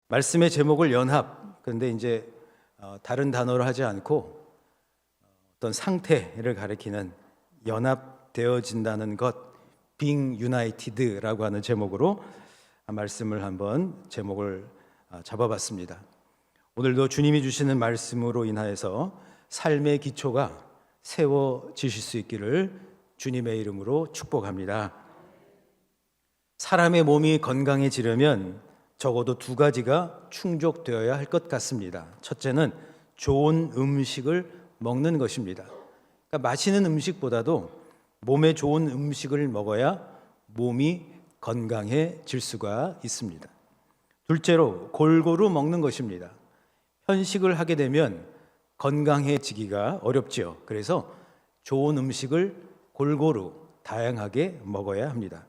말씀의 제목을 연합, 그런데 이제 다른 단어로 하지 않고 어떤 상태를 가리키는 연합되어진다는 것, being united라고 하는 제목으로 말씀을 한번 제목을 잡아봤습니다. 오늘도 주님이 주시는 말씀으로 인하여서 삶의 기초가 세워지실 수 있기를 주님의 이름으로 축복합니다. 사람의 몸이 건강해지려면 적어도 두 가지가 충족되어야 할 것 같습니다. 첫째는 좋은 음식을 먹는 것입니다. 그러니까 맛있는 음식보다도 몸에 좋은 음식을 먹어야 몸이 건강해질 수가 있습니다. 둘째로 골고루 먹는 것입니다. 편식을 하게 되면 건강해지기가 어렵지요. 그래서 좋은 음식을 골고루 다양하게 먹어야 합니다.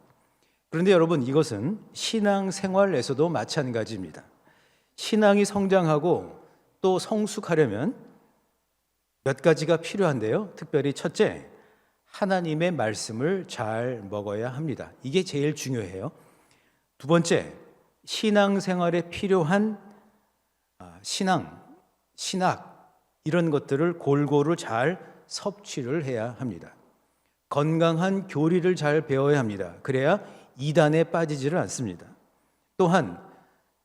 그런데 여러분, 이것은 신앙생활에서도 마찬가지입니다. 신앙이 성장하고 또 성숙하려면 몇 가지가 필요한데요. 특별히 첫째, 하나님의 말씀을 잘 먹어야 합니다. 이게 제일 중요해요. 두 번째, 신앙생활에 필요한 신학 이런 것들을 골고루 잘 섭취를 해야 합니다. 건강한 교리를 잘 배워야 합니다. 그래야 이단에 빠지지를 않습니다. 또한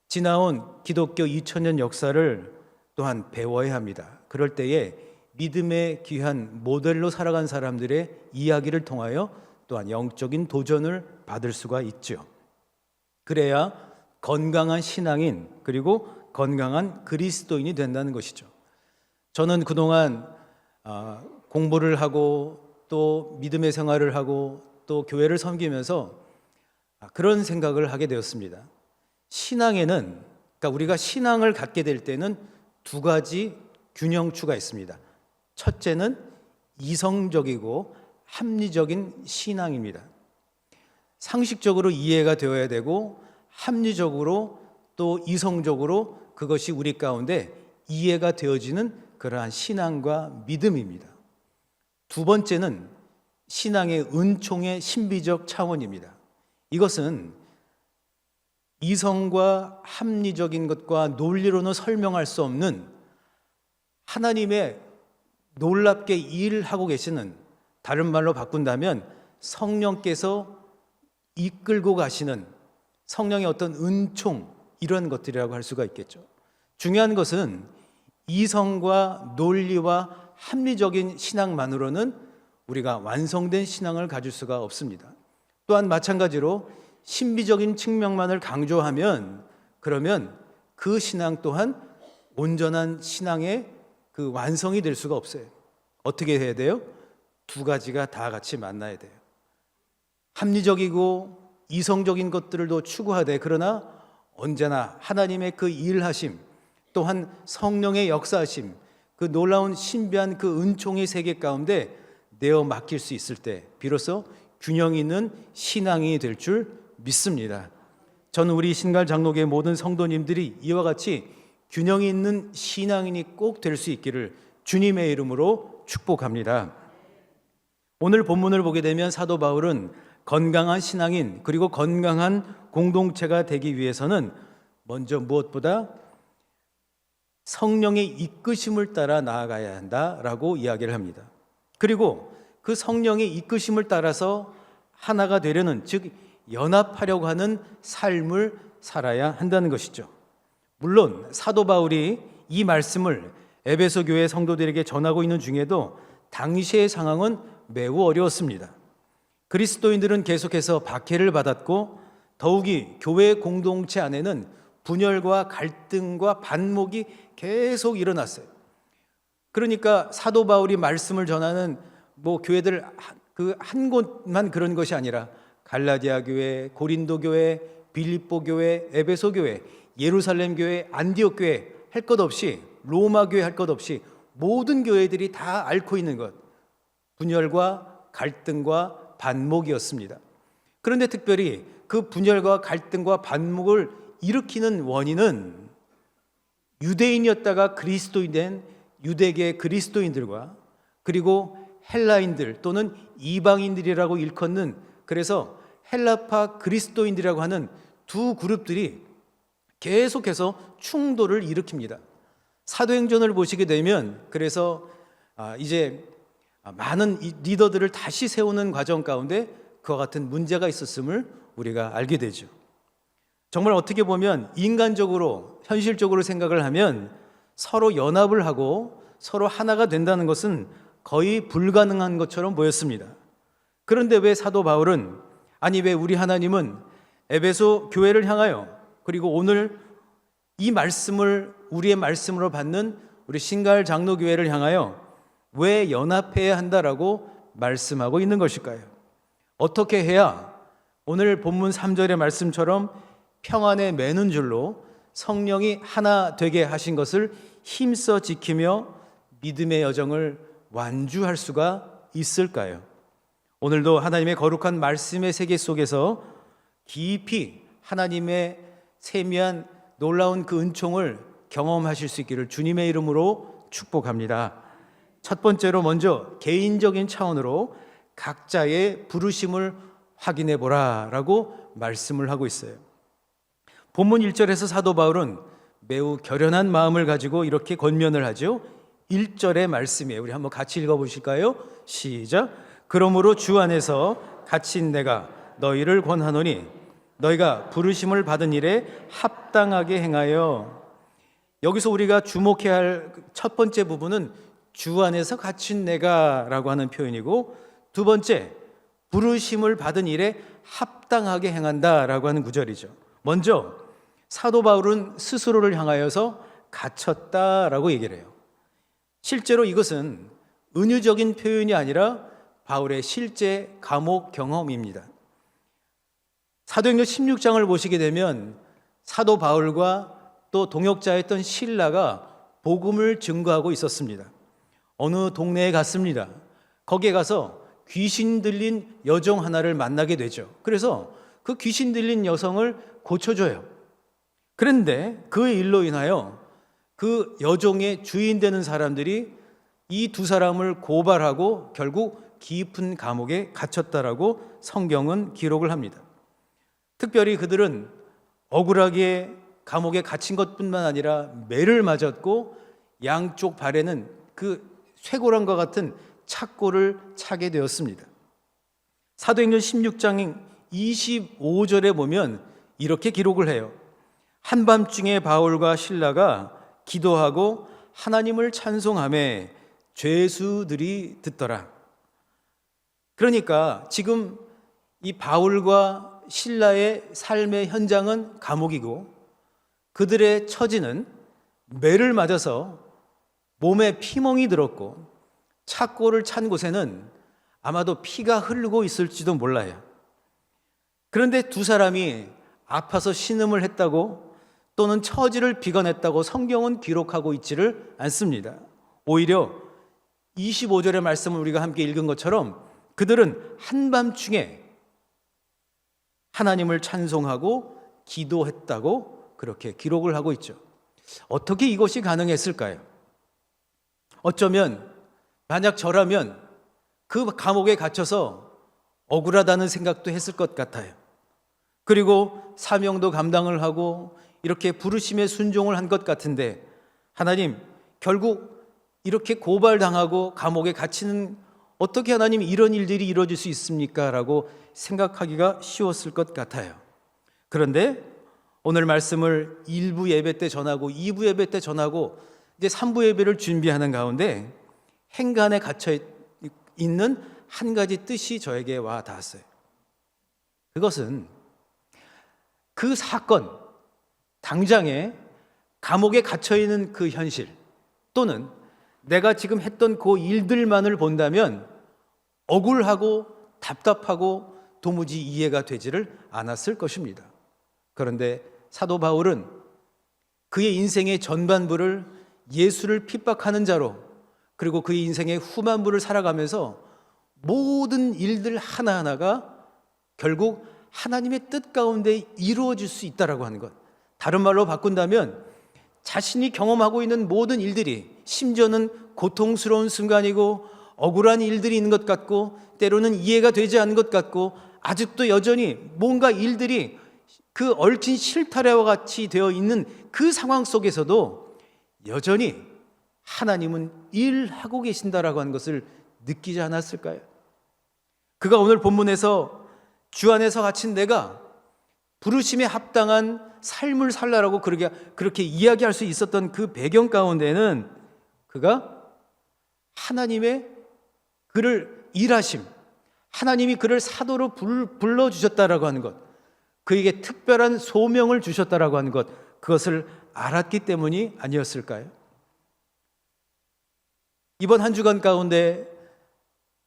지나온 기독교 2000년 역사를 또한 배워야 합니다. 그럴 때에 믿음의 귀한 모델로 살아간 사람들의 이야기를 통하여 또한 영적인 도전을 받을 수가 있죠. 그래야 건강한 신앙인 그리고 건강한 그리스도인이 된다는 것이죠. 저는 그동안 공부를 하고 또 믿음의 생활을 하고 또 교회를 섬기면서 그런 생각을 하게 되었습니다. 신앙에는, 그러니까 우리가 신앙을 갖게 될 때는 두 가지 균형추가 있습니다. 첫째는 이성적이고 합리적인 신앙입니다. 상식적으로 이해가 되어야 되고 합리적으로 또 이성적으로 그것이 우리 가운데 이해가 되어지는 그러한 신앙과 믿음입니다. 두 번째는 신앙의 은총의 신비적 차원입니다. 이것은 이성과 합리적인 것과 논리로는 설명할 수 없는 하나님의 놀랍게 일하고 계시는, 다른 말로 바꾼다면 성령께서 이끌고 가시는 성령의 어떤 은총, 이런 것들이라고 할 수가 있겠죠. 중요한 것은 이성과 논리와 합리적인 신앙만으로는 우리가 완성된 신앙을 가질 수가 없습니다. 또한 마찬가지로 신비적인 측면만을 강조하면 그러면 그 신앙 또한 온전한 신앙의 그 완성이 될 수가 없어요. 어떻게 해야 돼요? 두 가지가 다 같이 만나야 돼요. 합리적이고 이성적인 것들도 추구하되 그러나 언제나 하나님의 그 일하심 또한 성령의 역사하심, 그 놀라운 신비한 그 은총의 세계 가운데 내어 맡길 수 있을 때 비로소 균형 있는 신앙이 될 줄 믿습니다. 저는 우리 신갈 장로교회 모든 성도님들이 이와 같이 균형 있는 신앙인이 꼭 될 수 있기를 주님의 이름으로 축복합니다. 오늘 본문을 보게 되면 사도 바울은 건강한 신앙인 그리고 건강한 공동체가 되기 위해서는 먼저 무엇보다 성령의 이끄심을 따라 나아가야 한다라고 이야기를 합니다. 그리고 그 성령의 이끄심을 따라서 하나가 되려는, 즉 연합하려고 하는 삶을 살아야 한다는 것이죠. 물론 사도 바울이 이 말씀을 에베소 교회 성도들에게 전하고 있는 중에도 당시의 상황은 매우 어려웠습니다. 그리스도인들은 계속해서 박해를 받았고 더욱이 교회 공동체 안에는 분열과 갈등과 반목이 계속 일어났어요. 그러니까 사도 바울이 말씀을 전하는 교회들 그 한 곳만 그런 것이 아니라 갈라디아 교회, 고린도 교회, 빌립보 교회, 에베소 교회, 예루살렘 교회, 안디옥 교회 할 것 없이, 로마 교회 할 것 없이 모든 교회들이 다 앓고 있는 것, 분열과 갈등과 반목이었습니다. 그런데 특별히 그 분열과 갈등과 반목을 일으키는 원인은 유대인이었다가 그리스도인 된 유대계 그리스도인들과 그리고 헬라인들 또는 이방인들이라고 일컫는, 그래서 헬라파 그리스도인들이라고 하는 두 그룹들이 계속해서 충돌을 일으킵니다. 사도행전을 보시게 되면 그래서 이제 많은 리더들을 다시 세우는 과정 가운데 그와 같은 문제가 있었음을 우리가 알게 되죠. 정말 어떻게 보면 인간적으로 현실적으로 생각을 하면 서로 연합을 하고 서로 하나가 된다는 것은 거의 불가능한 것처럼 보였습니다. 그런데 왜 사도 바울은 왜 우리 하나님은 에베소 교회를 향하여 그리고 오늘 이 말씀을 우리의 말씀으로 받는 우리 신갈 장로교회를 향하여 왜 연합해야 한다라고 말씀하고 있는 것일까요? 어떻게 해야 오늘 본문 3절의 말씀처럼 평안에 매는 줄로 성령이 하나 되게 하신 것을 힘써 지키며 믿음의 여정을 완주할 수가 있을까요? 오늘도 하나님의 거룩한 말씀의 세계 속에서 깊이 하나님의 세미한 놀라운 그 은총을 경험하실 수 있기를 주님의 이름으로 축복합니다. 첫 번째로 먼저 개인적인 차원으로 각자의 부르심을 확인해 보라라고 말씀을 하고 있어요. 본문 1절에서 사도 바울은 매우 결연한 마음을 가지고 이렇게 권면을 하죠. 1절의 말씀이에요. 우리 한번 같이 읽어보실까요? 시작. 그러므로 주 안에서 갇힌 내가 너희를 권하노니 너희가 부르심을 받은 일에 합당하게 행하여. 여기서 우리가 주목해야 할 첫 번째 부분은 주 안에서 갇힌 내가 라고 하는 표현이고, 두 번째 부르심을 받은 일에 합당하게 행한다 라고 하는 구절이죠. 먼저 사도 바울은 스스로를 향하여서 갇혔다라고 얘기를 해요. 실제로 이것은 은유적인 표현이 아니라 바울의 실제 감옥 경험입니다. 사도행전 16장을 보시게 되면 사도 바울과 또 동역자였던 실라가 복음을 증거하고 있었습니다. 어느 동네에 갔습니다. 거기에 가서 귀신 들린 여종 하나를 만나게 되죠. 그래서 그 귀신 들린 여성을 고쳐줘요. 그런데 그 일로 인하여 그 여종의 주인 되는 사람들이 이 두 사람을 고발하고 결국 깊은 감옥에 갇혔다라고 성경은 기록을 합니다. 특별히 그들은 억울하게 감옥에 갇힌 것뿐만 아니라 매를 맞았고 양쪽 발에는 그 쇠고랑과 같은 착고를 차게 되었습니다. 사도행전 16장 25절에 보면 이렇게 기록을 해요. 한밤중에 바울과 실라가 기도하고 하나님을 찬송하며 죄수들이 듣더라. 그러니까 지금 이 바울과 실라의 삶의 현장은 감옥이고 그들의 처지는 매를 맞아서 몸에 피멍이 들었고 착고를 찬 곳에는 아마도 피가 흐르고 있을지도 몰라요. 그런데 두 사람이 아파서 신음을 했다고 또는 처지를 비관했다고 성경은 기록하고 있지를 않습니다. 오히려 25절의 말씀을 우리가 함께 읽은 것처럼 그들은 한밤중에 하나님을 찬송하고 기도했다고 그렇게 기록을 하고 있죠. 어떻게 이것이 가능했을까요? 어쩌면 만약 저라면 그 감옥에 갇혀서 억울하다는 생각도 했을 것 같아요. 그리고 사명도 감당을 하고 이렇게 부르심에 순종을 한 것 같은데 하나님, 결국 이렇게 고발당하고 감옥에 갇히는 어떻게 하나님 이런 일들이 이루어질 수 있습니까? 라고 생각하기가 쉬웠을 것 같아요. 그런데 오늘 말씀을 1부 예배 때 전하고 2부 예배 때 전하고 이제 3부 예배를 준비하는 가운데 행간에 갇혀 있는 한 가지 뜻이 저에게 와 닿았어요. 그것은 그 사건, 당장에 감옥에 갇혀 있는 그 현실 또는 내가 지금 했던 그 일들만을 본다면 억울하고 답답하고 도무지 이해가 되지를 않았을 것입니다. 그런데 사도 바울은 그의 인생의 전반부를 예수를 핍박하는 자로 그리고 그의 인생의 후반부를 살아가면서 모든 일들 하나하나가 결국 하나님의 뜻 가운데 이루어질 수 있다라고 하는 것, 다른 말로 바꾼다면 자신이 경험하고 있는 모든 일들이 심지어는 고통스러운 순간이고 억울한 일들이 있는 것 같고 때로는 이해가 되지 않는 것 같고 아직도 여전히 뭔가 일들이 그 얽힌 실타래와 같이 되어 있는 그 상황 속에서도 여전히 하나님은 일하고 계신다라고 하는 것을 느끼지 않았을까요? 그가 오늘 본문에서 주 안에서 갇힌 내가 부르심에 합당한 삶을 살라라고 그렇게 이야기할 수 있었던 그 배경 가운데는 그가 하나님의 그를 일하심, 하나님이 그를 사도로 불러주셨다라고 하는 것, 그에게 특별한 소명을 주셨다라고 하는 것, 그것을 알았기 때문이 아니었을까요? 이번 한 주간 가운데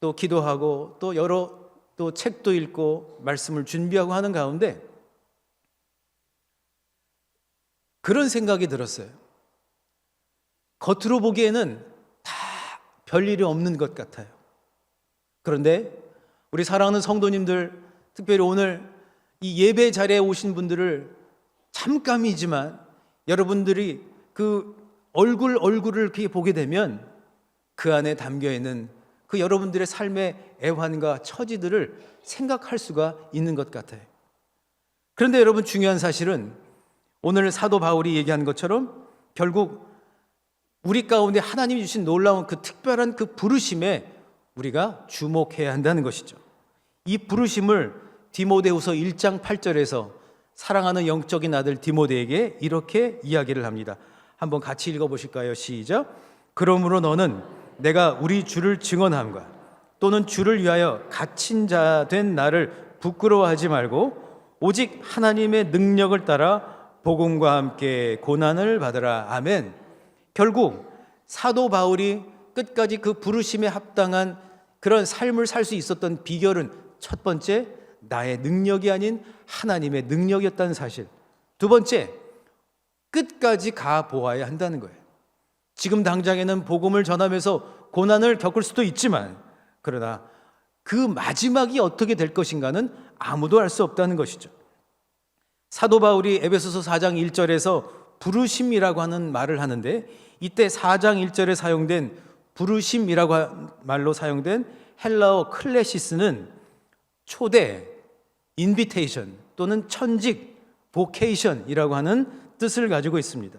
또 기도하고 또 책도 읽고 말씀을 준비하고 하는 가운데 그런 생각이 들었어요. 겉으로 보기에는 다 별일이 없는 것 같아요. 그런데 우리 사랑하는 성도님들, 특별히 오늘 이 예배 자리에 오신 분들을 잠깐이지만 여러분들이 그 얼굴을 이렇게 보게 되면 그 안에 담겨 있는 그 여러분들의 삶의 애환과 처지들을 생각할 수가 있는 것 같아요. 그런데 여러분, 중요한 사실은 오늘 사도 바울이 얘기한 것처럼 결국 우리 가운데 하나님이 주신 놀라운 그 특별한 그 부르심에 우리가 주목해야 한다는 것이죠. 이 부르심을 디모데후서 1장 8절에서 사랑하는 영적인 아들 디모데에게 이렇게 이야기를 합니다. 한번 같이 읽어보실까요? 시작. 그러므로 너는 내가 우리 주를 증언함과 또는 주를 위하여 갇힌 자 된 나를 부끄러워하지 말고 오직 하나님의 능력을 따라 복음과 함께 고난을 받으라. 아멘. 결국 사도 바울이 끝까지 그 부르심에 합당한 그런 삶을 살 수 있었던 비결은 첫 번째, 나의 능력이 아닌 하나님의 능력이었다는 사실. 두 번째, 끝까지 가 보아야 한다는 거예요. 지금 당장에는 복음을 전하면서 고난을 겪을 수도 있지만, 그러나 그 마지막이 어떻게 될 것인가는 아무도 알 수 없다는 것이죠. 사도 바울이 에베소서 4장 1절에서 부르심이라고 하는 말을 하는데, 이때 4장 1절에 사용된 부르심이라고 말로 사용된 헬라어 클레시스는 초대, 인비테이션 또는 천직, 보케이션이라고 하는 뜻을 가지고 있습니다.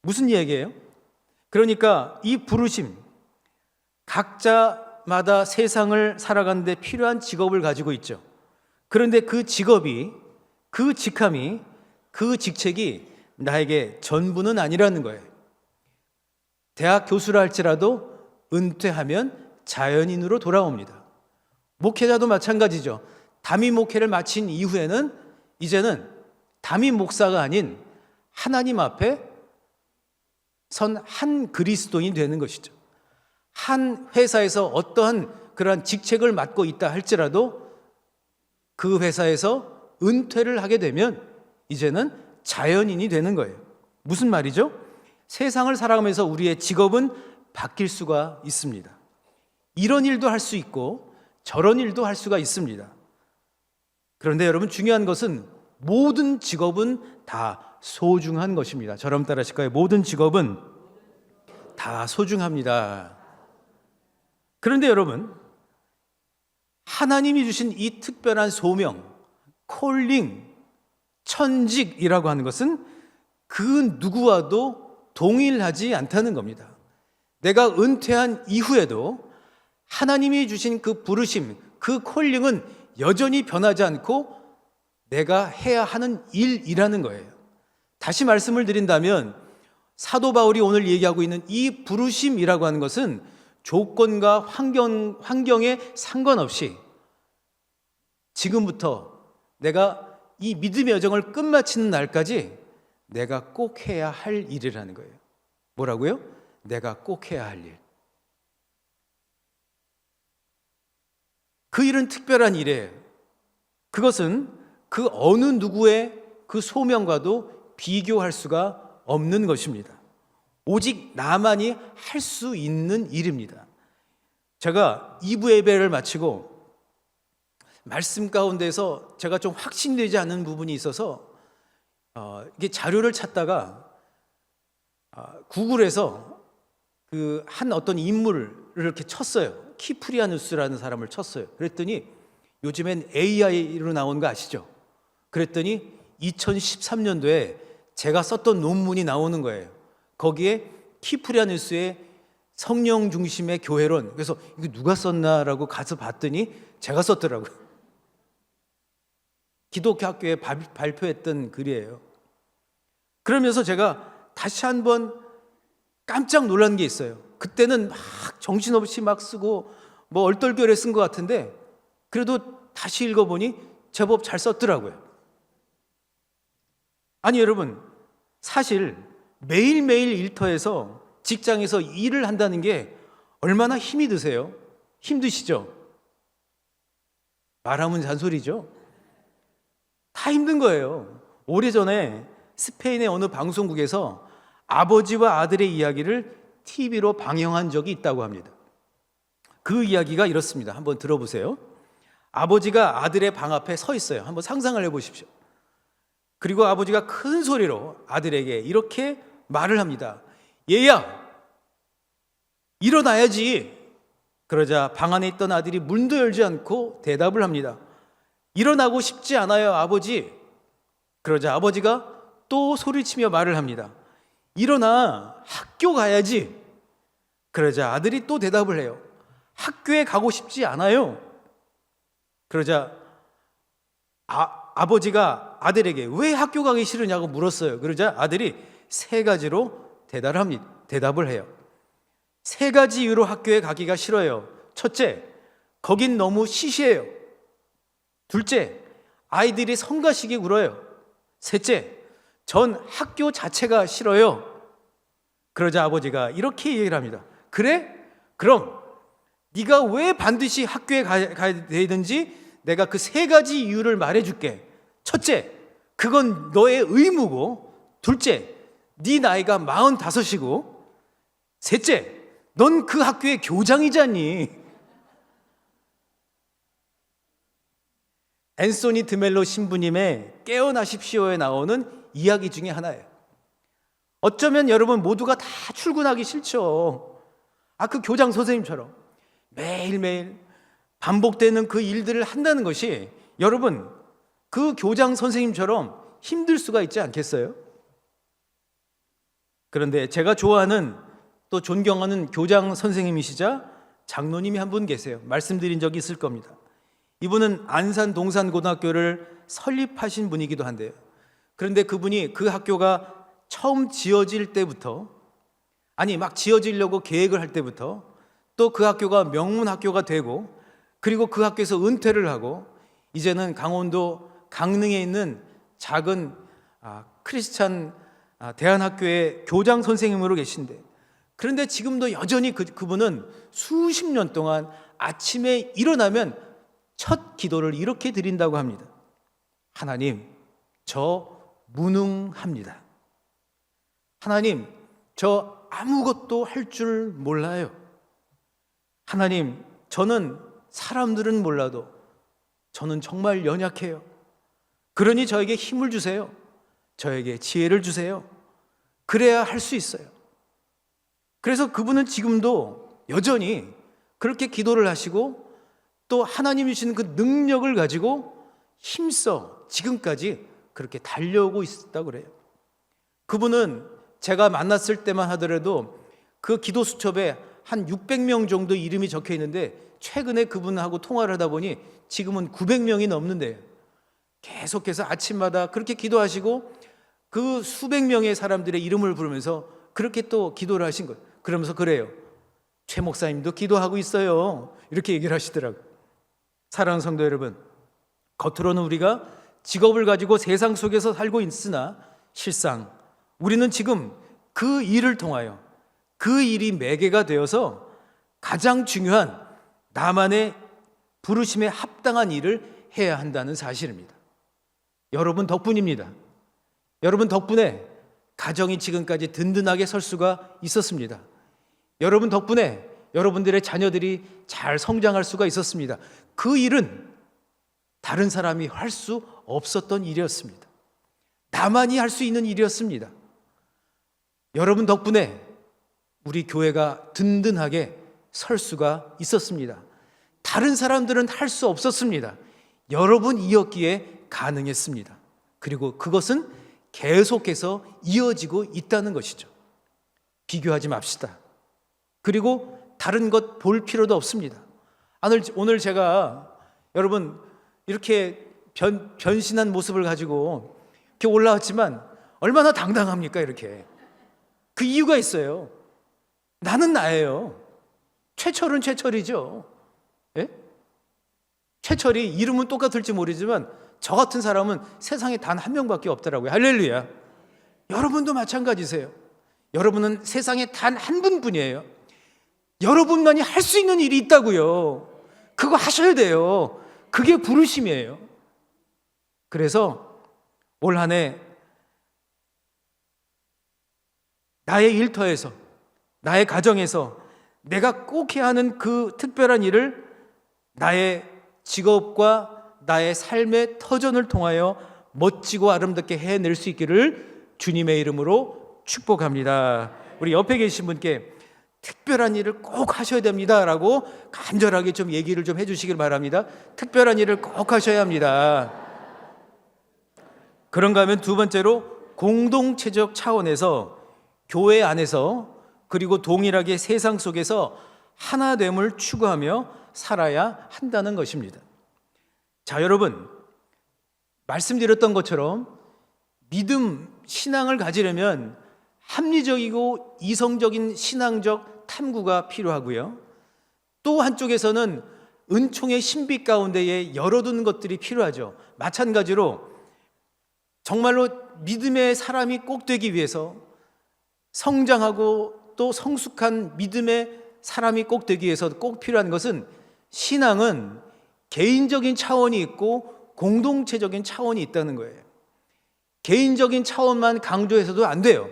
무슨 얘기예요? 그러니까 이 부르심, 각자마다 세상을 살아가는데 필요한 직업을 가지고 있죠. 그런데 그 직업이, 그 직함이, 그 직책이 나에게 전부는 아니라는 거예요. 대학 교수라 할지라도 은퇴하면 자연인으로 돌아옵니다. 목회자도 마찬가지죠. 담임 목회를 마친 이후에는 이제는 담임 목사가 아닌 하나님 앞에 선 한 그리스도인이 되는 것이죠. 한 회사에서 어떠한 그러한 직책을 맡고 있다 할지라도 그 회사에서 은퇴를 하게 되면 이제는 자연인이 되는 거예요. 무슨 말이죠? 세상을 살아가면서 우리의 직업은 바뀔 수가 있습니다. 이런 일도 할 수 있고 저런 일도 할 수가 있습니다. 그런데 여러분, 중요한 것은 모든 직업은 다 소중한 것입니다. 저럼 따라하실까요? 모든 직업은 다 소중합니다. 그런데 여러분, 하나님이 주신 이 특별한 소명, 콜링, 천직이라고 하는 것은 그 누구와도 동일하지 않다는 겁니다. 내가 은퇴한 이후에도 하나님이 주신 그 부르심, 그 콜링은 여전히 변하지 않고 내가 해야 하는 일이라는 거예요. 다시 말씀을 드린다면 사도 바울이 오늘 얘기하고 있는 이 부르심이라고 하는 것은 조건과 환경에 상관없이 지금부터 내가 이 믿음의 여정을 끝마치는 날까지 내가 꼭 해야 할 일이라는 거예요. 뭐라고요? 내가 꼭 해야 할 일. 그 일은 특별한 일이에요. 그것은 그 어느 누구의 그 소명과도 비교할 수가 없는 것입니다. 오직 나만이 할 수 있는 일입니다. 제가 2부 예배를 마치고 말씀 가운데서 제가 좀 확신되지 않는 부분이 있어서 이게 자료를 찾다가 구글에서 그 한 어떤 인물을 이렇게 쳤어요. 키프리아누스라는 사람을 쳤어요. 그랬더니 요즘엔 AI로 나오는 거 아시죠? 그랬더니 2013년도에 제가 썼던 논문이 나오는 거예요. 거기에 키프리아누스의 성령 중심의 교회론, 그래서 이거 누가 썼나라고 가서 봤더니 제가 썼더라고요. 기독교 학교에 발표했던 글이에요. 그러면서 제가 다시 한번 깜짝 놀란 게 있어요. 그때는 막 정신없이 막 쓰고 뭐 얼떨결에 쓴 것 같은데 그래도 다시 읽어보니 제법 잘 썼더라고요. 아니 여러분, 사실 매일매일 일터에서 직장에서 일을 한다는 게 얼마나 힘이 드세요? 힘드시죠? 말하면 잔소리죠? 다 힘든 거예요. 오래전에 스페인의 어느 방송국에서 아버지와 아들의 이야기를 TV로 방영한 적이 있다고 합니다. 그 이야기가 이렇습니다. 한번 들어보세요. 아버지가 아들의 방 앞에 서 있어요. 한번 상상을 해보십시오. 그리고 아버지가 큰 소리로 아들에게 이렇게 말을 합니다. 얘야, 일어나야지. 그러자 방 안에 있던 아들이 문도 열지 않고 대답을 합니다. 일어나고 싶지 않아요, 아버지. 그러자 아버지가 또 소리치며 말을 합니다. 일어나, 학교 가야지. 그러자 아들이 또 대답을 해요. 학교에 가고 싶지 않아요. 그러자 아버지가 아들에게 왜 학교 가기 싫으냐고 물었어요. 그러자 아들이 세 가지로 대답을 해요. 세 가지 이유로 학교에 가기가 싫어요. 첫째, 거긴 너무 시시해요. 둘째, 아이들이 성가시게 굴어요. 셋째, 전 학교 자체가 싫어요. 그러자 아버지가 이렇게 얘기를 합니다. 그래? 그럼 네가 왜 반드시 학교에 가야 되든지 내가 그 세 가지 이유를 말해줄게. 첫째, 그건 너의 의무고. 둘째, 네 나이가 45이고. 셋째, 넌 그 학교의 교장이잖니. 앤소니 드멜로 신부님의 깨어나십시오에 나오는 이야기 중에 하나예요. 어쩌면 여러분 모두가 다 출근하기 싫죠. 그 교장 선생님처럼 매일매일 반복되는 그 일들을 한다는 것이 여러분 그 교장 선생님처럼 힘들 수가 있지 않겠어요? 그런데 제가 좋아하는 또 존경하는 교장 선생님이시자 장로님이 한 분 계세요. 말씀드린 적이 있을 겁니다. 이분은 안산 동산고등학교를 설립하신 분이기도 한데요. 그런데 그분이 그 학교가 처음 지어질 때부터 막 지어지려고 계획을 할 때부터 또 그 학교가 명문학교가 되고 그리고 그 학교에서 은퇴를 하고 이제는 강원도 강릉에 있는 작은 크리스찬 대안학교의 교장 선생님으로 계신데 그런데 지금도 여전히 그분은 수십 년 동안 아침에 일어나면 첫 기도를 이렇게 드린다고 합니다. 하나님, 저 무능합니다. 하나님, 저 아무것도 할 줄 몰라요. 하나님, 저는 사람들은 몰라도 저는 정말 연약해요. 그러니 저에게 힘을 주세요. 저에게 지혜를 주세요. 그래야 할 수 있어요. 그래서 그분은 지금도 여전히 그렇게 기도를 하시고 또 하나님이 주시는 그 능력을 가지고 힘써 지금까지 그렇게 달려오고 있다고 그래요. 그분은 제가 만났을 때만 하더라도 그 기도 수첩에 한 600명 정도 이름이 적혀 있는데 최근에 그분하고 통화를 하다 보니 지금은 900명이 넘는데요. 계속해서 아침마다 그렇게 기도하시고 그 수백 명의 사람들의 이름을 부르면서 그렇게 또 기도를 하신 거예요. 그러면서 그래요. 최 목사님도 기도하고 있어요. 이렇게 얘기를 하시더라고요. 사랑하는 성도 여러분, 겉으로는 우리가 직업을 가지고 세상 속에서 살고 있으나 실상 우리는 지금 그 일을 통하여 그 일이 매개가 되어서 가장 중요한 나만의 부르심에 합당한 일을 해야 한다는 사실입니다. 여러분 덕분입니다. 여러분 덕분에 가정이 지금까지 든든하게 설 수가 있었습니다. 여러분 덕분에 여러분들의 자녀들이 잘 성장할 수가 있었습니다. 그 일은 다른 사람이 할 수 없었던 일이었습니다. 나만이 할 수 있는 일이었습니다. 여러분 덕분에 우리 교회가 든든하게 설 수가 있었습니다. 다른 사람들은 할 수 없었습니다. 여러분이었기에 가능했습니다. 그리고 그것은 계속해서 이어지고 있다는 것이죠. 비교하지 맙시다. 그리고 다른 것 볼 필요도 없습니다. 오늘 제가 여러분 이렇게 변신한 모습을 가지고 이렇게 올라왔지만 얼마나 당당합니까? 이렇게. 그 이유가 있어요. 나는 나예요. 최철은 최철이죠. 예? 최철이 이름은 똑같을지 모르지만 저 같은 사람은 세상에 단 한 명밖에 없더라고요. 할렐루야. 여러분도 마찬가지세요. 여러분은 세상에 단 한 분뿐이에요. 여러분만이 할 수 있는 일이 있다고요. 그거 하셔야 돼요. 그게 부르심이에요. 그래서 올 한 해 나의 일터에서, 나의 가정에서 내가 꼭 해야 하는 그 특별한 일을 나의 직업과 나의 삶의 터전을 통하여 멋지고 아름답게 해낼 수 있기를 주님의 이름으로 축복합니다. 우리 옆에 계신 분께 특별한 일을 꼭 하셔야 됩니다 라고 간절하게 좀 얘기를 좀 해주시길 바랍니다. 특별한 일을 꼭 하셔야 합니다. 그런가 하면 두 번째로 공동체적 차원에서 교회 안에서 그리고 동일하게 세상 속에서 하나됨을 추구하며 살아야 한다는 것입니다. 자, 여러분, 말씀드렸던 것처럼 믿음, 신앙을 가지려면 합리적이고 이성적인 신앙적 탐구가 필요하고요. 또 한쪽에서는 은총의 신비 가운데에 열어두는 것들이 필요하죠. 마찬가지로 정말로 믿음의 사람이 꼭 되기 위해서 성장하고 또 성숙한 믿음의 사람이 꼭 되기 위해서 꼭 필요한 것은 신앙은 개인적인 차원이 있고 공동체적인 차원이 있다는 거예요. 개인적인 차원만 강조해서도 안 돼요.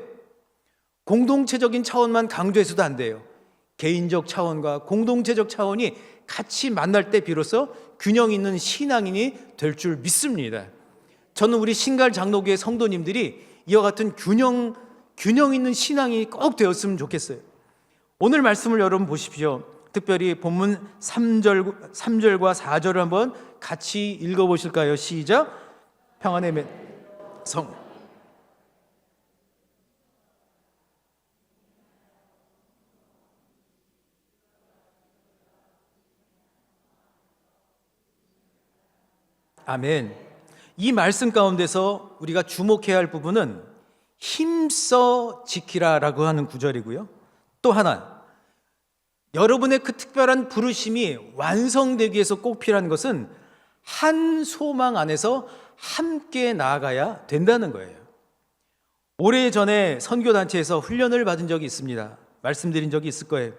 공동체적인 차원만 강조해서도 안 돼요. 개인적 차원과 공동체적 차원이 같이 만날 때 비로소 균형 있는 신앙인이 될 줄 믿습니다. 저는 우리 신갈 장로교회 성도님들이 이와 같은 균형 있는 신앙이 꼭 되었으면 좋겠어요. 오늘 말씀을 여러분 보십시오. 특별히 본문 3절과 4절을 한번 같이 읽어보실까요? 시작. 평안의 성. 아멘. 이 말씀 가운데서 우리가 주목해야 할 부분은 힘써 지키라라고 하는 구절이고요. 또 하나, 여러분의 그 특별한 부르심이 완성되기 위해서 꼭 필요한 것은 한 소망 안에서 함께 나아가야 된다는 거예요. 오래전에 선교단체에서 훈련을 받은 적이 있습니다. 말씀드린 적이 있을 거예요.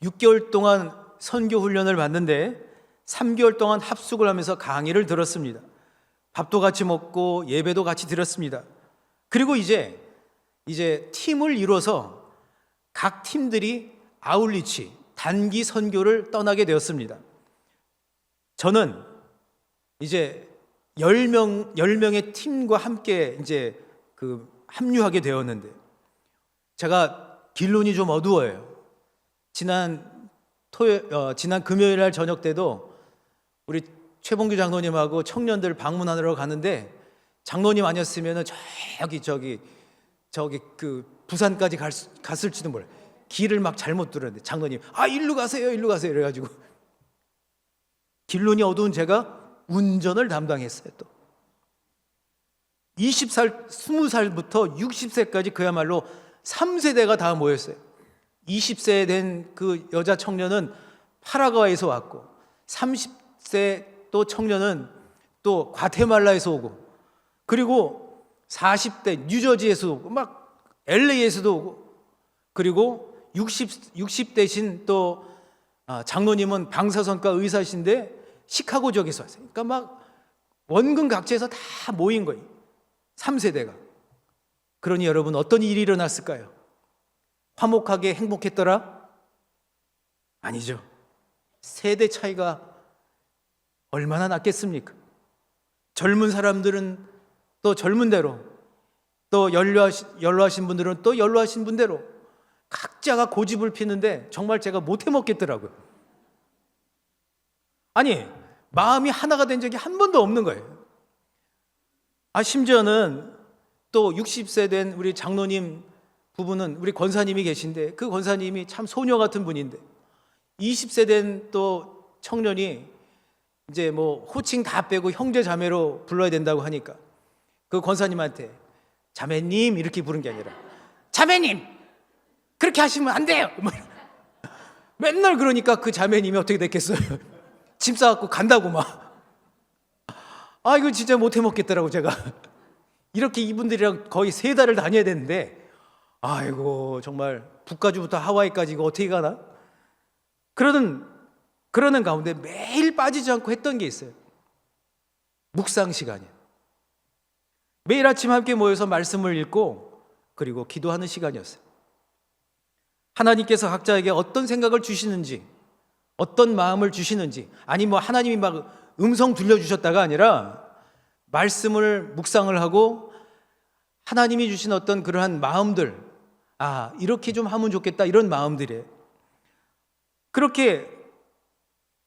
6개월 동안 선교 훈련을 받는데 3개월 동안 합숙을 하면서 강의를 들었습니다. 밥도 같이 먹고 예배도 같이 드렸습니다. 그리고 이제 팀을 이뤄서 각 팀들이 아울리치, 단기 선교를 떠나게 되었습니다. 저는 이제 10명의 팀과 함께 이제 합류하게 되었는데, 제가 길론이 좀 어두워요. 지난 금요일 날 저녁 때도 우리 최봉규 장로님하고 청년들 방문하러 가는데, 장로님 아니었으면 저기 부산까지 갔을지도 몰라요. 길을 막 잘못 들었는데 장로님 일로 가세요 이래가지고 길론이 어두운 제가 운전을 담당했어요. 또 20살부터 60세까지 그야말로 3세대가 다 모였어요. 20세 된 그 여자 청년은 파라과이에서 왔고, 30세 또 청년은 또 과테말라에서 오고, 그리고 40대 뉴저지에서 오고, 막 LA에서도 오고, 그리고 60대신 또 장로님은 방사선과 의사신데 시카고 지역에서 왔어요. 그러니까 막 원근 각지에서 다 모인 거예요. 3세대가. 그러니 여러분, 어떤 일이 일어났을까요? 화목하게 행복했더라? 아니죠. 세대 차이가 얼마나 났겠습니까? 젊은 사람들은 또 젊은 대로, 또 연로하신 분들은 또 연로하신 분대로 각자가 고집을 피는데 정말 제가 못 해먹겠더라고요. 아니, 마음이 하나가 된 적이 한 번도 없는 거예요. 심지어는 또 60세 된 우리 장로님 부부는 우리 권사님이 계신데, 그 권사님이 참 소녀 같은 분인데 20세 된 또 청년이 이제 뭐 호칭 다 빼고 형제 자매로 불러야 된다고 하니까 그 권사님한테 자매님 이렇게 부른 게 아니라 자매님 그렇게 하시면 안 돼요. 맨날 그러니까 그 자매님이 어떻게 됐겠어요? 짐 싸갖고 간다고 막. 이거 진짜 못해 먹겠더라고 제가. 이렇게 이분들이랑 거의 3달을 다녀야 되는데, 아이고 정말 북가주부터 하와이까지 이거 어떻게 가나? 그러는 가운데 매일 빠지지 않고 했던 게 있어요. 묵상 시간이에요. 매일 아침 함께 모여서 말씀을 읽고 그리고 기도하는 시간이었어요. 하나님께서 각자에게 어떤 생각을 주시는지, 어떤 마음을 주시는지, 아니 뭐 하나님이 막 음성 들려주셨다가 아니라 말씀을 묵상을 하고 하나님이 주신 어떤 그러한 마음들, 이렇게 좀 하면 좋겠다, 이런 마음들이에요. 그렇게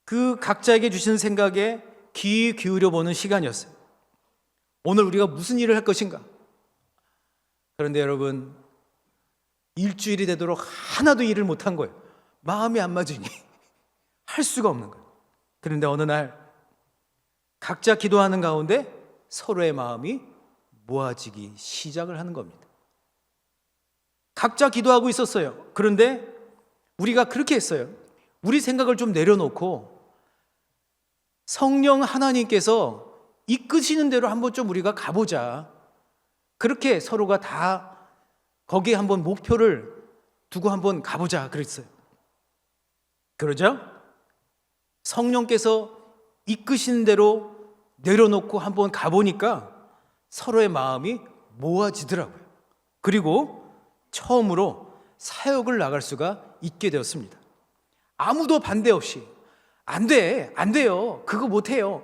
그 각자에게 주신 생각에 귀 기울여 보는 시간이었어요. 오늘 우리가 무슨 일을 할 것인가? 그런데 여러분, 일주일이 되도록 하나도 일을 못한 거예요. 마음이 안 맞으니 할 수가 없는 거예요. 그런데 어느 날 각자 기도하는 가운데 서로의 마음이 모아지기 시작을 하는 겁니다. 각자 기도하고 있었어요. 그런데 우리가 그렇게 했어요. 우리 생각을 좀 내려놓고 성령 하나님께서 이끄시는 대로 한번 좀 우리가 가보자. 그렇게 서로가 다 거기에 한번 목표를 두고 한번 가보자 그랬어요. 그러죠? 성령께서 이끄시는 대로 내려놓고 한번 가보니까 서로의 마음이 모아지더라고요. 그리고 처음으로 사역을 나갈 수가 있게 되었습니다. 아무도 반대 없이 안 돼요. 그거 못해요.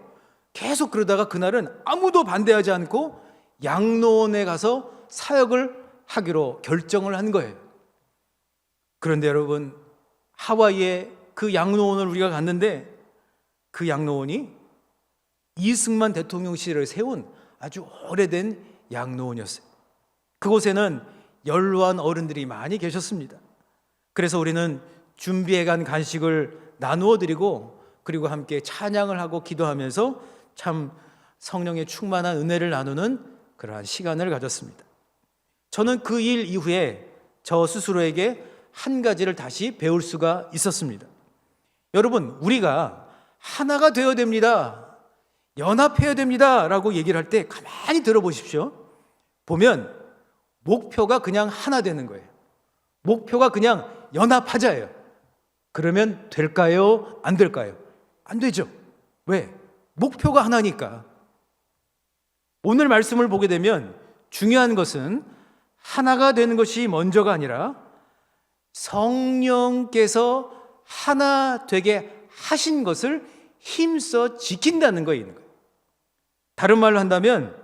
계속 그러다가 그날은 아무도 반대하지 않고 양로원에 가서 사역을 하기로 결정을 한 거예요. 그런데 여러분, 하와이에 그 양로원을 우리가 갔는데 그 양로원이 이승만 대통령 시절에 세운 아주 오래된 양로원이었어요. 그곳에는 연로한 어른들이 많이 계셨습니다. 그래서 우리는 준비해간 간식을 나누어 드리고 그리고 함께 찬양을 하고 기도하면서 참 성령의 충만한 은혜를 나누는 그러한 시간을 가졌습니다. 저는 그 일 이후에 저 스스로에게 한 가지를 다시 배울 수가 있었습니다. 여러분, 우리가 하나가 되어야 됩니다, 연합해야 됩니다 라고 얘기를 할 때 가만히 들어보십시오. 보면 목표가 그냥 하나 되는 거예요. 목표가 그냥 연합하자예요. 그러면 될까요? 안 될까요? 안 되죠. 왜? 목표가 하나니까. 오늘 말씀을 보게 되면 중요한 것은 하나가 되는 것이 먼저가 아니라 성령께서 하나 되게 하신 것을 힘써 지킨다는 거에 있는 거예요. 다른 말로 한다면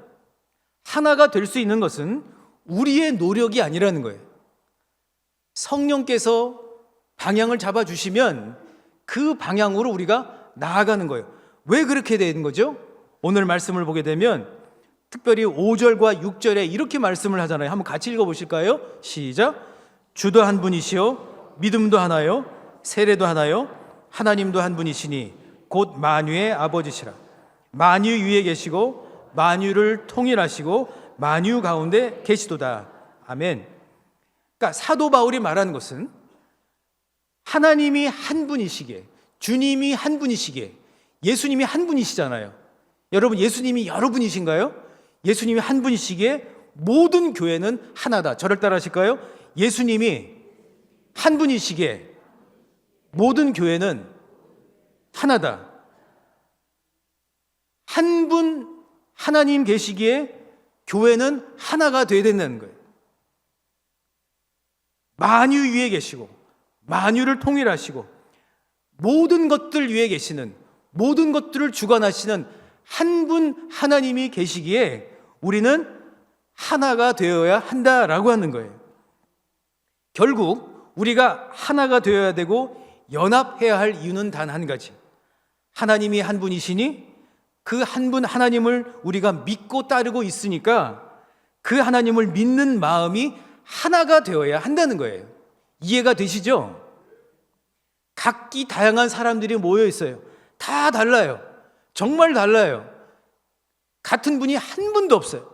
하나가 될 수 있는 것은 우리의 노력이 아니라는 거예요. 성령께서 방향을 잡아주시면 그 방향으로 우리가 나아가는 거예요. 왜 그렇게 되는 거죠? 오늘 말씀을 보게 되면 특별히 5절과 6절에 이렇게 말씀을 하잖아요. 한번 같이 읽어보실까요? 시작. 주도 한 분이시요 믿음도 하나요 세례도 하나요 하나님도 한 분이시니 곧 만유의 아버지시라. 만유 위에 계시고 만유를 통일하시고 만유 가운데 계시도다. 아멘. 그러니까 사도 바울이 말하는 것은 하나님이 한 분이시기에, 주님이 한 분이시기에, 예수님이 한 분이시잖아요. 여러분, 예수님이 여러 분이신가요? 예수님이 한 분이시기에 모든 교회는 하나다. 저를 따라 하실까요? 예수님이 한 분이시기에 모든 교회는 하나다. 한 분 하나님 계시기에 교회는 하나가 되어야 된다는 거예요. 만유 위에 계시고 만유를 통일하시고 모든 것들 위에 계시는, 모든 것들을 주관하시는 한 분 하나님이 계시기에 우리는 하나가 되어야 한다라고 하는 거예요. 결국 우리가 하나가 되어야 되고 연합해야 할 이유는 단 한 가지. 하나님이 한 분이시니 그 한 분 하나님을 우리가 믿고 따르고 있으니까 그 하나님을 믿는 마음이 하나가 되어야 한다는 거예요. 이해가 되시죠? 각기 다양한 사람들이 모여 있어요. 다 달라요. 정말 달라요. 같은 분이 한 분도 없어요.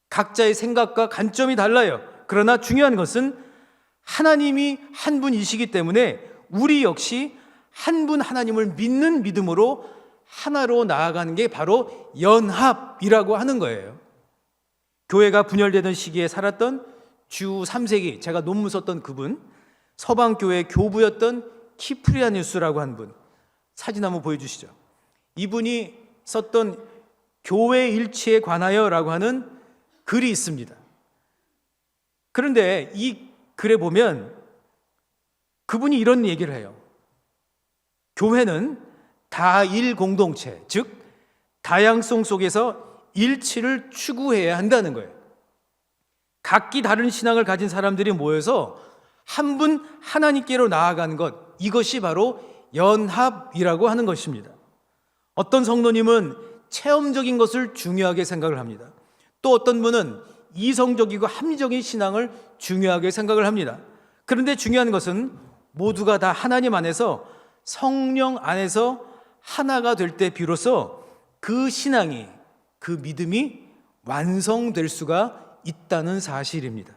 각자의 생각과 관점이 달라요. 그러나 중요한 것은 하나님이 한 분이시기 때문에 우리 역시 한 분 하나님을 믿는 믿음으로 하나로 나아가는 게 바로 연합이라고 하는 거예요. 교회가 분열되던 시기에 살았던 주 3세기 제가 논문 썼던 그분, 서방교회 교부였던 키프리아누스라고 한 분, 사진 한번 보여주시죠. 이분이 썼던 교회 일치에 관하여라고 하는 글이 있습니다. 그런데 이 글에 보면 그분이 이런 얘기를 해요. 교회는 다일 공동체, 즉 다양성 속에서 일치를 추구해야 한다는 거예요. 각기 다른 신앙을 가진 사람들이 모여서 한 분 하나님께로 나아가는 것, 이것이 바로 연합이라고 하는 것입니다. 어떤 성도님은 체험적인 것을 중요하게 생각을 합니다. 또 어떤 분은 이성적이고 합리적인 신앙을 중요하게 생각을 합니다. 그런데 중요한 것은 모두가 다 하나님 안에서 성령 안에서 하나가 될 때 비로소 그 신앙이, 그 믿음이 완성될 수가 있다는 사실입니다.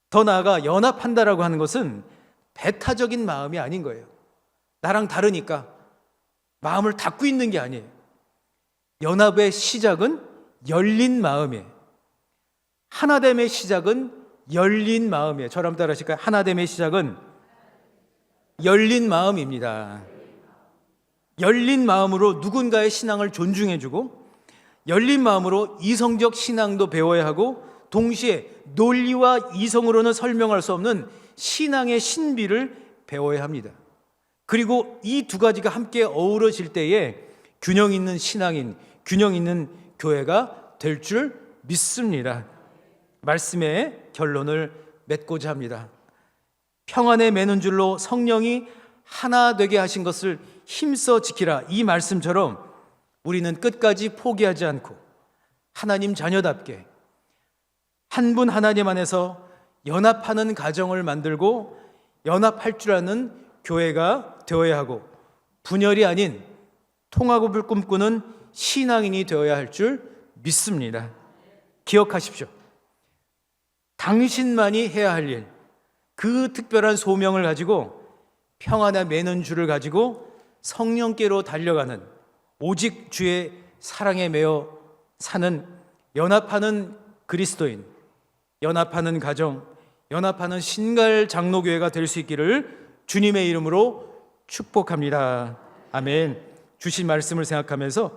더 나아가 연합한다라고 하는 것은 배타적인 마음이 아닌 거예요. 나랑 다르니까 마음을 닫고 있는 게 아니에요. 연합의 시작은 열린 마음이에요. 하나됨의 시작은 열린 마음이에요. 저랑 따라 하실까요? 하나됨의 시작은 열린 마음입니다. 열린 마음으로 누군가의 신앙을 존중해주고, 열린 마음으로 이성적 신앙도 배워야 하고, 동시에 논리와 이성으로는 설명할 수 없는 신앙의 신비를 배워야 합니다. 그리고 이 두 가지가 함께 어우러질 때에 균형 있는 신앙인, 균형 있는 교회가 될 줄 믿습니다. 말씀의 결론을 맺고자 합니다. 평안에 매는 줄로 성령이 하나 되게 하신 것을 힘써 지키라. 이 말씀처럼 우리는 끝까지 포기하지 않고 하나님 자녀답게 한 분 하나님 안에서 연합하는 가정을 만들고 연합할 줄 아는 교회가 되어야 하고, 분열이 아닌 통합을 꿈꾸는 신앙인이 되어야 할 줄 믿습니다. 기억하십시오. 당신만이 해야 할 일, 그 특별한 소명을 가지고 평안에 매는 줄을 가지고 성령께로 달려가는, 오직 주의 사랑에 매여 사는 연합하는 그리스도인, 연합하는 가정, 연합하는 신갈 장로교회가 될 수 있기를 주님의 이름으로 축복합니다. 아멘. 주신 말씀을 생각하면서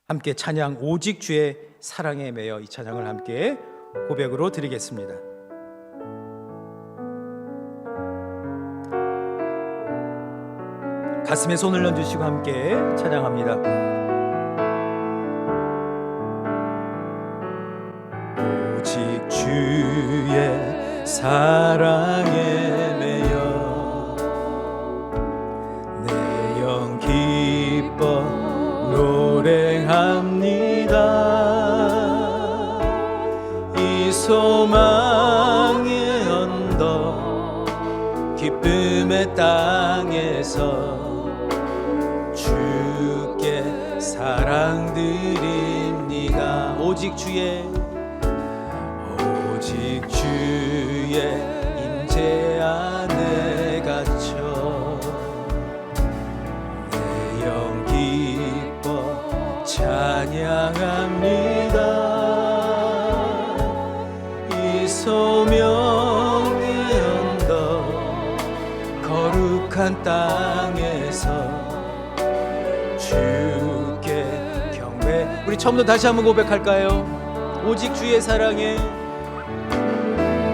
함께 찬양 오직 주의 사랑에 매여, 이 찬양을 함께 고백으로 드리겠습니다. 가슴에 손을 얹으시고 함께 찬양합니다. 오직 주의 사랑에 매여 내 영 기뻐 노래합니다. 이 소망의 언덕 기쁨의 땅에서 주께 사랑 드립니다. 오직 주의 임재 안에 갇혀 내 영 기뻐 찬양합니다. 이 소명의 언덕 거룩한 땅에서 주께 경배. 우리 처음부터 다시 한번 고백할까요? 오직 주의 사랑에,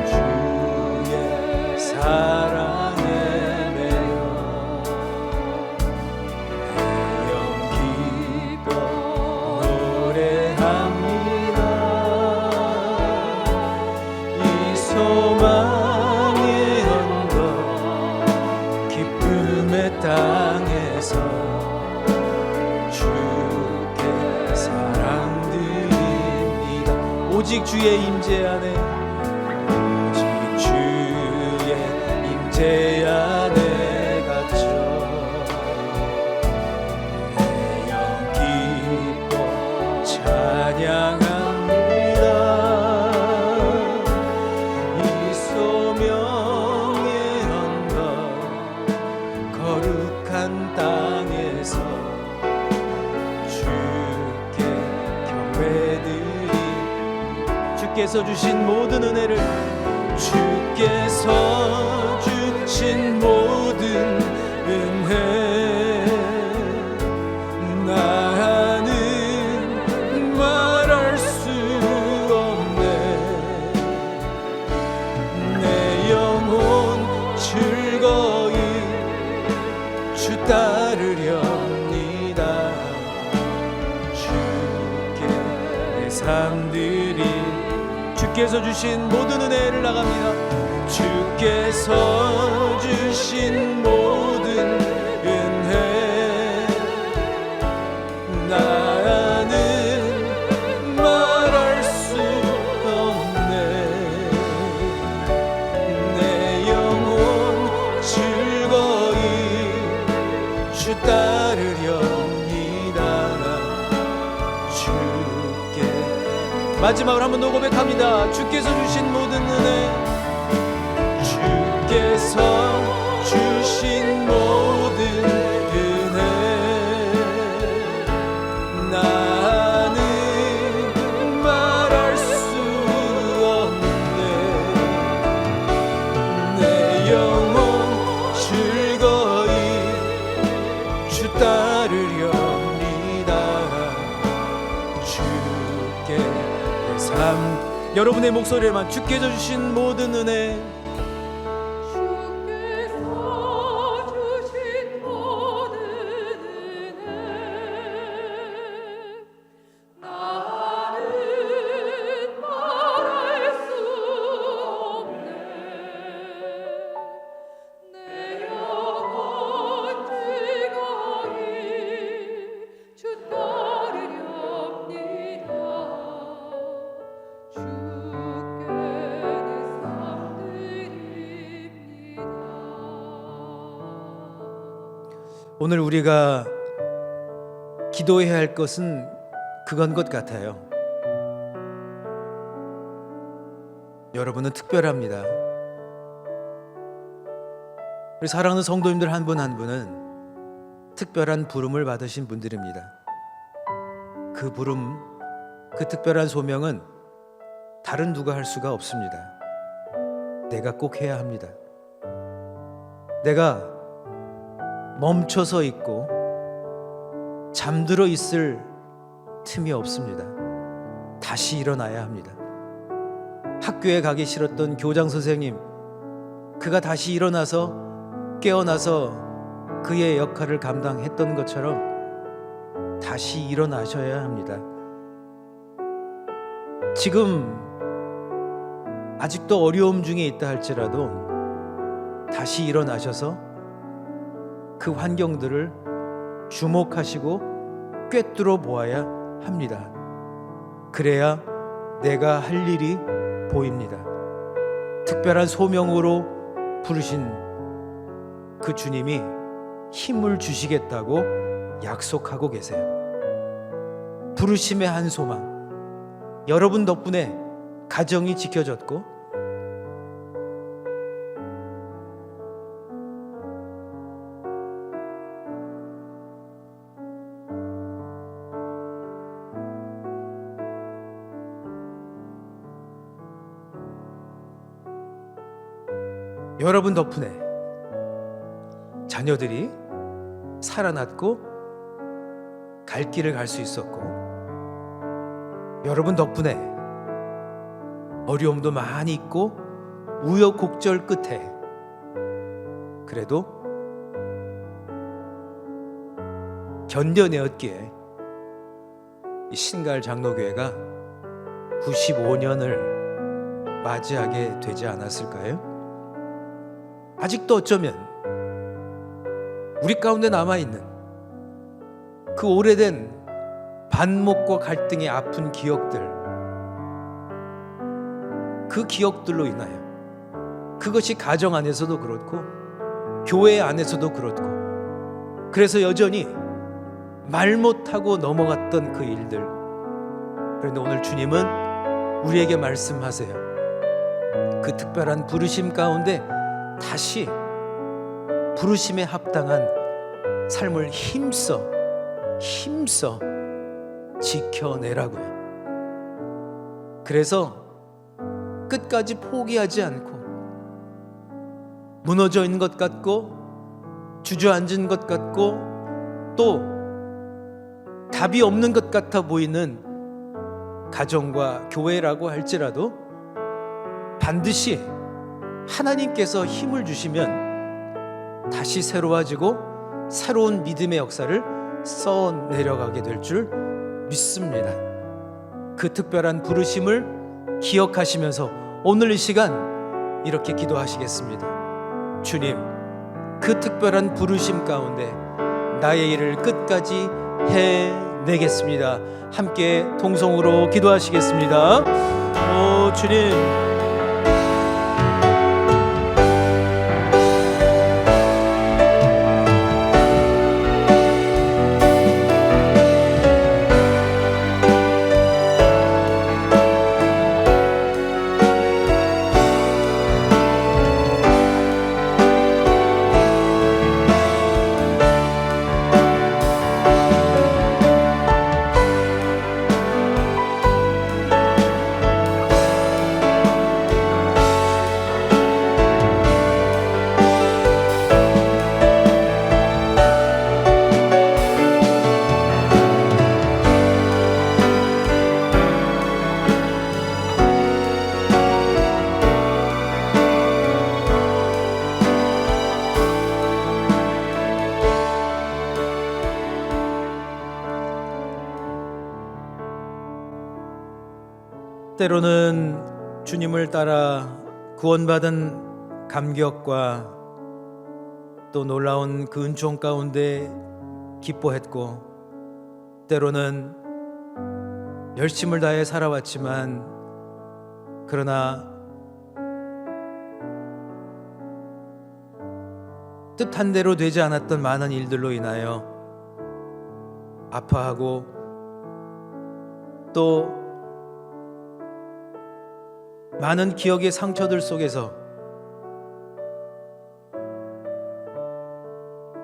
주의 사랑에 매여 내 영 기뻐 노래합니다. 이 소망의 언덕 기쁨의 땅에서 오직 주의 임재 안에, 오직 주의 임재 안에 갇혀 내 영 기뻐 찬양합니다. 이 소명의 언덕 거룩한 땅에서 주께 경배드리, 주께서 주신 모든 은혜를, 주께서 주신 모든 은혜 나는 말할 수 없네. 내 영혼 즐거이 주 따르렵니다. 주께 내 삶들이, 주께서 주신 모든 은혜를 나갑니다. 주께서 주신 모든 은혜 나는 말할 수 없네. 내 영혼 즐거이 주 따르렵니다. 주께, 마지막으로 한 번 더 고백합니다. 주께서 주신 모든 은혜, 주께서 주신 모든 은혜 나는 말할 수 없네. 내 영혼 즐거이 주 따르렵니다. 주께 내 삶, 여러분의 목소리에만 주께서 주신 모든 은혜, 오늘 우리가 기도해야 할 것은 그건 것 같아요. 여러분은 특별합니다. 우리 사랑하는 성도님들 한 분 한 분은 특별한 부름을 받으신 분들입니다. 그 부름, 그 특별한 소명은 다른 누가 할 수가 없습니다. 내가 꼭 해야 합니다. 내가 멈춰서 있고 잠들어 있을 틈이 없습니다. 다시 일어나야 합니다. 학교에 가기 싫었던 교장 선생님, 그가 다시 일어나서 깨어나서 그의 역할을 감당했던 것처럼 다시 일어나셔야 합니다. 지금 아직도 어려움 중에 있다 할지라도 다시 일어나셔서 그 환경들을 주목하시고 꿰뚫어 보아야 합니다. 그래야 내가 할 일이 보입니다. 특별한 소명으로 부르신 그 주님이 힘을 주시겠다고 약속하고 계세요. 부르심의 한 소망, 여러분 덕분에 가정이 지켜졌고 여러분 덕분에 자녀들이 살아났고 갈 길을 갈 수 있었고, 여러분 덕분에 어려움도 많이 있고 우여곡절 끝에 그래도 견뎌내었기에 이 신갈 장로교회가 95년을 맞이하게 되지 않았을까요? 아직도 어쩌면 우리 가운데 남아있는 그 오래된 반목과 갈등의 아픈 기억들, 그 기억들로 인하여, 그것이 가정 안에서도 그렇고 교회 안에서도 그렇고, 그래서 여전히 말 못하고 넘어갔던 그 일들. 그런데 오늘 주님은 우리에게 말씀하세요. 그 특별한 부르심 가운데 다시 부르심에 합당한 삶을 힘써 지켜내라고요. 그래서 끝까지 포기하지 않고, 무너져 있는 것 같고 주저앉은 것 같고 또 답이 없는 것 같아 보이는 가정과 교회라고 할지라도 반드시 하나님께서 힘을 주시면 다시 새로워지고 새로운 믿음의 역사를 써내려가게 될 줄 믿습니다. 그 특별한 부르심을 기억하시면서 오늘 이 시간 이렇게 기도하시겠습니다. 주님, 그 특별한 부르심 가운데 나의 일을 끝까지 해내겠습니다. 함께 통성으로 기도하시겠습니다. 오 주님, 때로는 주님을 따라 구원받은 감격과 또 놀라운 그 은총 가운데 기뻐했고, 때로는 열심을 다해 살아왔지만 그러나 뜻한 대로 되지 않았던 많은 일들로 인하여 아파하고 또 많은 기억의 상처들 속에서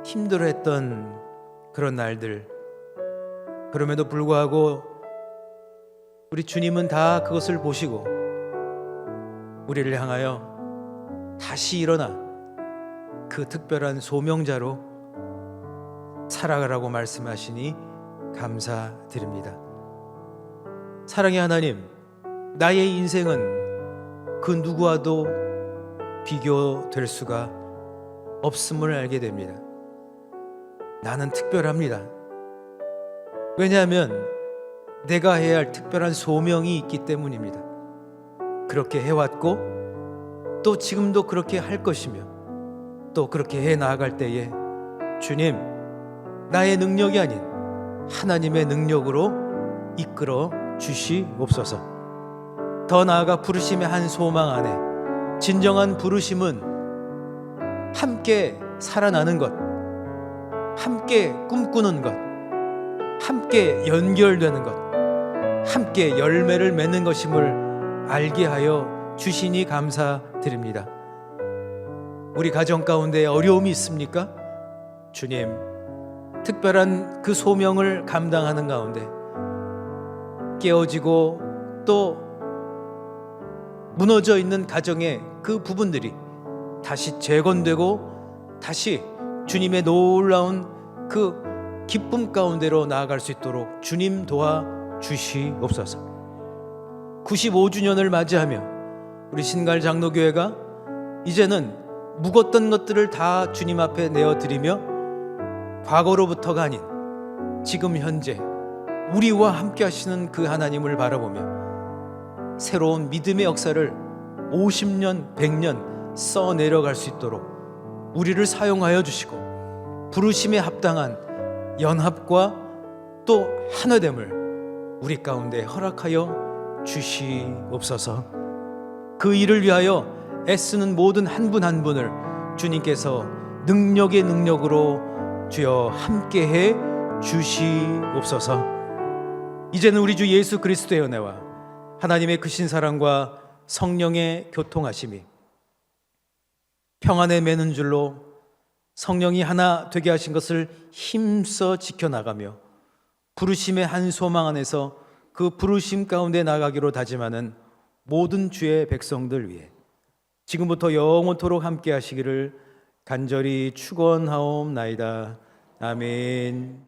힘들어했던 그런 날들. 그럼에도 불구하고 우리 주님은 다 그것을 보시고 우리를 향하여 다시 일어나 그 특별한 소명자로 살아가라고 말씀하시니 감사드립니다. 사랑의 하나님, 나의 인생은 그 누구와도 비교될 수가 없음을 알게 됩니다. 나는 특별합니다. 왜냐하면 내가 해야 할 특별한 소명이 있기 때문입니다. 그렇게 해왔고 또 지금도 그렇게 할 것이며 또 그렇게 해 나아갈 때에 주님, 나의 능력이 아닌 하나님의 능력으로 이끌어 주시옵소서. 더 나아가 부르심의 한 소망 안에, 진정한 부르심은 함께 살아나는 것, 함께 꿈꾸는 것, 함께 연결되는 것, 함께 열매를 맺는 것임을 알게 하여 주시니 감사드립니다. 우리 가정 가운데 어려움이 있습니까? 주님, 특별한 그 소명을 감당하는 가운데 깨어지고 또 무너져 있는 가정의 그 부분들이 다시 재건되고 다시 주님의 놀라운 그 기쁨 가운데로 나아갈 수 있도록 주님 도와주시옵소서. 95주년을 맞이하며 우리 신갈 장로교회가 이제는 묵었던 것들을 다 주님 앞에 내어드리며 과거로부터가 아닌 지금 현재 우리와 함께 하시는 그 하나님을 바라보며 새로운 믿음의 역사를 50년, 100년 써내려갈 수 있도록 우리를 사용하여 주시고 부르심에 합당한 연합과 또 하나됨을 우리 가운데 허락하여 주시옵소서. 그 그 일을 위하여 애쓰는 모든 한 분 한 분을 주님께서 능력의 능력으로 주여 함께해 주시옵소서. 이제는 우리 주 예수 그리스도의 은혜와 하나님의 크신 사랑과 성령의 교통하심이 평안에 매는 줄로 성령이 하나 되게 하신 것을 힘써 지켜나가며 부르심의 한 소망 안에서 그 부르심 가운데 나가기로 다짐하는 모든 주의 백성들 위해 지금부터 영원토록 함께 하시기를 간절히 축원하옵나이다. 아멘.